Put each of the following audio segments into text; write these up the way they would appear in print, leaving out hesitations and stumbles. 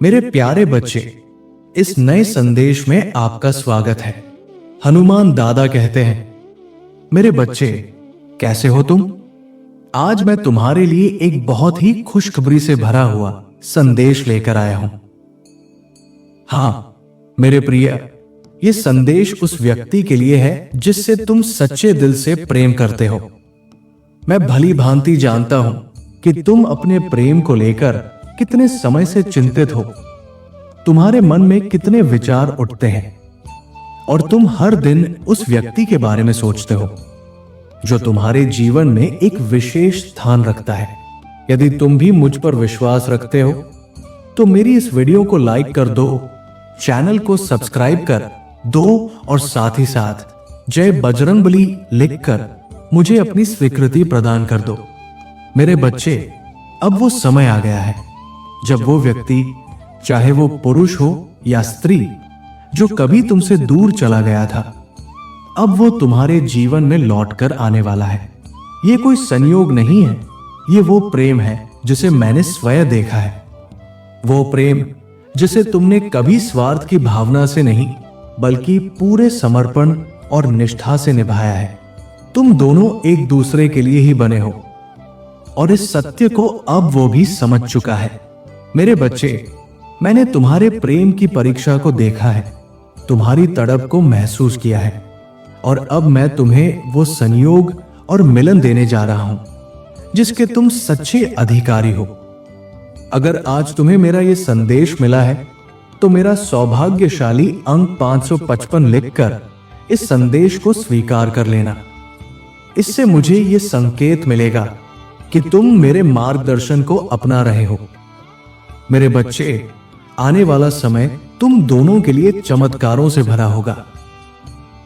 मेरे प्यारे बच्चे, इस नए संदेश में आपका स्वागत है। हनुमान दादा कहते हैं, मेरे बच्चे कैसे हो तुम? आज मैं तुम्हारे लिए एक बहुत ही खुशखबरी से भरा हुआ संदेश लेकर आया हूं। हां मेरे प्रिय, यह संदेश उस व्यक्ति के लिए है जिससे तुम सच्चे दिल से प्रेम करते हो। मैं भली भांति जानता हूं कि तुम अपने प्रेम को लेकर कितने समय से चिंतित हो। तुम्हारे मन में कितने विचार उठते हैं और तुम हर दिन उस व्यक्ति के बारे में सोचते हो जो तुम्हारे जीवन में एक विशेष स्थान रखता है। यदि तुम भी मुझ पर विश्वास रखते हो तो मेरी इस वीडियो को लाइक कर दो, चैनल को सब्सक्राइब कर दो और साथ ही साथ जय बजरंगबली लिखकर मुझे अपनी स्वीकृति प्रदान कर दो। मेरे बच्चे, अब वो समय आ गया है जब वो व्यक्ति, चाहे वो पुरुष हो या स्त्री, जो कभी तुमसे दूर चला गया था, अब वो तुम्हारे जीवन में लौटकर आने वाला है। ये कोई संयोग नहीं है, ये वो प्रेम है जिसे मैंने स्वयं देखा है। वो प्रेम जिसे तुमने कभी स्वार्थ की भावना से नहीं बल्कि पूरे समर्पण और निष्ठा से निभाया है। तुम दोनों एक दूसरे के लिए ही बने हो और इस सत्य को अब वो भी समझ चुका है। मेरे बच्चे, मैंने तुम्हारे प्रेम की परीक्षा को देखा है, तुम्हारी तड़प को महसूस किया है और अब मैं तुम्हें वो संयोग और मिलन देने जा रहा हूं जिसके तुम सच्चे अधिकारी हो। अगर आज तुम्हें मेरा ये संदेश मिला है तो मेरा सौभाग्यशाली अंक 555 लिखकर इस संदेश को स्वीकार कर लेना। इससे मुझे ये संकेत मिलेगा कि तुम मेरे मार्गदर्शन को अपना रहे हो। मेरे बच्चे, आने वाला समय तुम दोनों के लिए चमत्कारों से भरा होगा।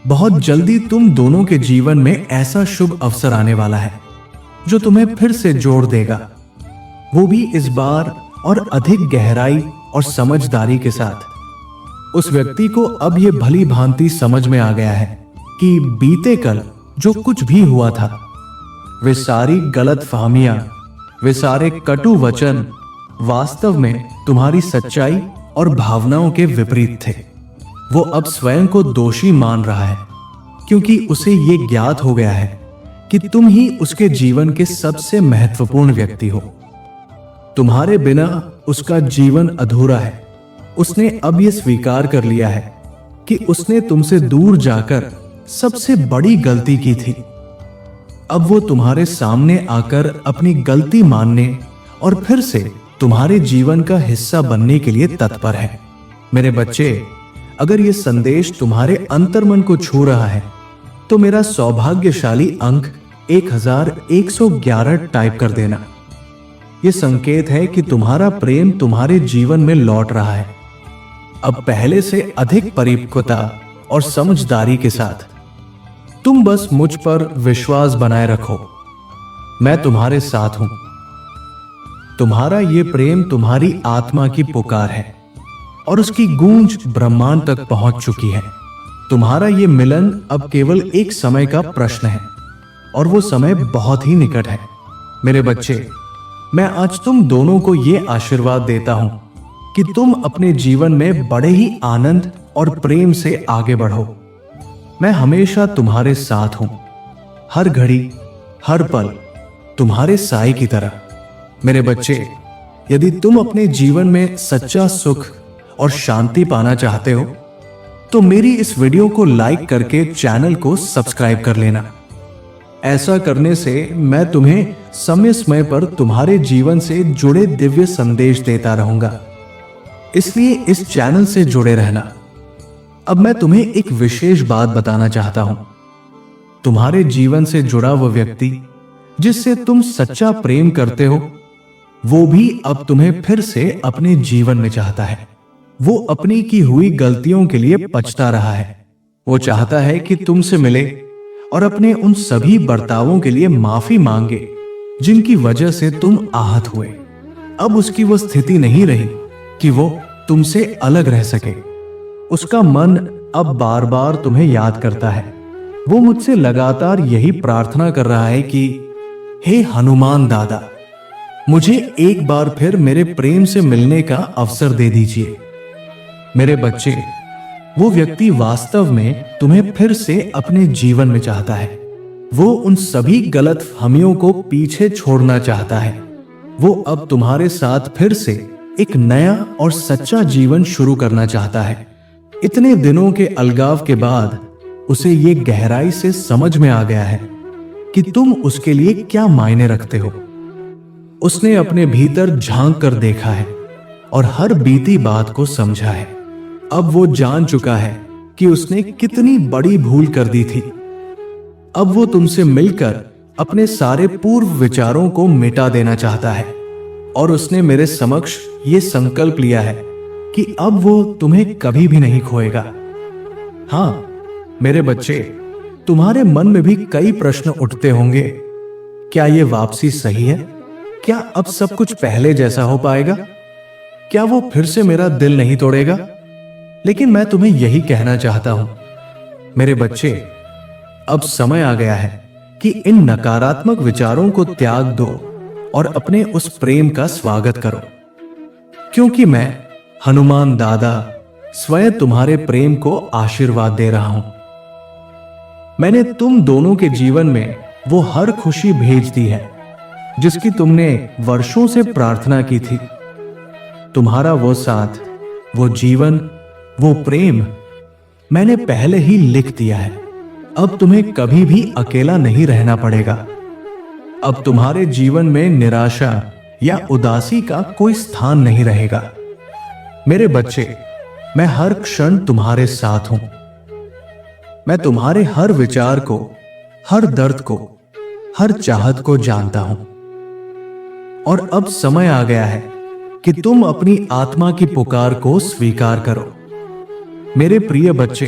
बहुत जल्दी तुम दोनों के जीवन में ऐसा शुभ अवसर आने वाला है जो तुम्हें फिर से जोड़ देगा, वो भी इस बार और अधिक गहराई और समझदारी के साथ। उस व्यक्ति को अब यह भली भांति समझ में आ गया है कि बीते कल जो कुछ भी हुआ था, वे सारी गलत फहमियां, वे सारे कटु वचन वास्तव में तुम्हारी सच्चाई और भावनाओं के विपरीत थे। वो अब स्वयं को दोषी मान रहा है क्योंकि उसे ये ज्ञात हो गया है कि तुम ही उसके जीवन के सबसे महत्वपूर्ण व्यक्ति हो। तुम्हारे बिना उसका जीवन अधूरा है। उसने अब यह स्वीकार कर लिया है कि उसने तुमसे दूर जाकर सबसे बड़ी गलती की थी। अब वो तुम्हारे सामने आकर अपनी गलती मानने और फिर से तुम्हारे जीवन का हिस्सा बनने के लिए तत्पर है। मेरे बच्चे, अगर यह संदेश तुम्हारे अंतर्मन को छू रहा है तो मेरा सौभाग्यशाली अंक 1111 टाइप कर देना। यह संकेत है कि तुम्हारा प्रेम तुम्हारे जीवन में लौट रहा है, अब पहले से अधिक परिपक्वता और समझदारी के साथ। तुम बस मुझ पर विश्वास बनाए रखो, मैं तुम्हारे साथ हूं। तुम्हारा ये प्रेम तुम्हारी आत्मा की पुकार है और उसकी गूंज ब्रह्मांड तक पहुंच चुकी है। तुम्हारा ये मिलन अब केवल एक समय का प्रश्न है और वो समय बहुत ही निकट है। मेरे बच्चे, मैं आज तुम दोनों को ये आशीर्वाद देता हूं कि तुम अपने जीवन में बड़े ही आनंद और प्रेम से आगे बढ़ो। मैं हमेशा तुम्हारे साथ हूं, हर घड़ी हर पल तुम्हारे साए की तरह। मेरे बच्चे, यदि तुम अपने जीवन में सच्चा सुख और शांति पाना चाहते हो तो मेरी इस वीडियो को लाइक करके चैनल को सब्सक्राइब कर लेना। ऐसा करने से मैं तुम्हें समय समय पर तुम्हारे जीवन से जुड़े दिव्य संदेश देता रहूंगा, इसलिए इस चैनल से जुड़े रहना। अब मैं तुम्हें एक विशेष बात बताना चाहता हूं। तुम्हारे जीवन से जुड़ा वह व्यक्ति जिससे तुम सच्चा प्रेम करते हो, वो भी अब तुम्हें फिर से अपने जीवन में चाहता है। वो अपनी की हुई गलतियों के लिए पछता रहा है। वो चाहता है कि तुमसे मिले और अपने उन सभी बर्तावों के लिए माफी मांगे जिनकी वजह से तुम आहत हुए। अब उसकी वो स्थिति नहीं रही कि वो तुमसे अलग रह सके। उसका मन अब बार बार तुम्हें याद करता है। वो मुझसे लगातार यही प्रार्थना कर रहा है कि हे हनुमान दादा, मुझे एक बार फिर मेरे प्रेम से मिलने का अवसर दे दीजिए। मेरे बच्चे, वो व्यक्ति वास्तव में तुम्हें फिर से अपने जीवन में चाहता है। वो उन सभी गलतफहमियों को पीछे छोड़ना चाहता है। वो अब तुम्हारे साथ फिर से एक नया और सच्चा जीवन शुरू करना चाहता है। इतने दिनों के अलगाव के बाद उसे ये गहराई से समझ में आ गया है कि तुम उसके लिए क्या मायने रखते हो। उसने अपने भीतर झांक कर देखा है और हर बीती बात को समझा है। अब वो जान चुका है कि उसने कितनी बड़ी भूल कर दी थी। अब वो तुमसे मिलकर अपने सारे पूर्व विचारों को मिटा देना चाहता है और उसने मेरे समक्ष ये संकल्प लिया है कि अब वो तुम्हें कभी भी नहीं खोएगा। हाँ मेरे बच्चे, तुम्हारे मन में भी कई प्रश्न उठते होंगे। क्या ये वापसी सही है? क्या अब सब कुछ पहले जैसा हो पाएगा? क्या वो फिर से मेरा दिल नहीं तोड़ेगा? लेकिन मैं तुम्हें यही कहना चाहता हूं मेरे बच्चे, अब समय आ गया है कि इन नकारात्मक विचारों को त्याग दो और अपने उस प्रेम का स्वागत करो, क्योंकि मैं हनुमान दादा स्वयं तुम्हारे प्रेम को आशीर्वाद दे रहा हूं। मैंने तुम दोनों के जीवन में वो हर खुशी भेज दी है जिसकी तुमने वर्षों से प्रार्थना की थी। तुम्हारा वो साथ, वो जीवन, वो प्रेम मैंने पहले ही लिख दिया है। अब तुम्हें कभी भी अकेला नहीं रहना पड़ेगा। अब तुम्हारे जीवन में निराशा या उदासी का कोई स्थान नहीं रहेगा। मेरे बच्चे, मैं हर क्षण तुम्हारे साथ हूं। मैं तुम्हारे हर विचार को, हर दर्द को, हर चाहत को जानता हूं। और अब समय आ गया है कि तुम अपनी आत्मा की पुकार को स्वीकार करो। मेरे प्रिय बच्चे,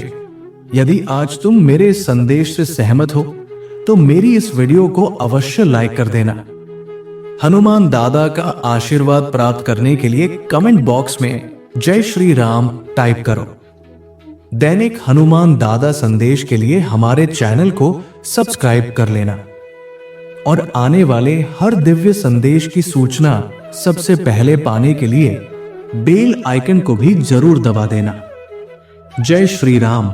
यदि आज तुम मेरे इस संदेश से सहमत हो तो मेरी इस वीडियो को अवश्य लाइक कर देना। हनुमान दादा का आशीर्वाद प्राप्त करने के लिए कमेंट बॉक्स में जय श्री राम टाइप करो। दैनिक हनुमान दादा संदेश के लिए हमारे चैनल को सब्सक्राइब कर लेना और आने वाले हर दिव्य संदेश की सूचना सबसे पहले पाने के लिए बेल आइकन को भी जरूर दबा देना। जय श्री राम।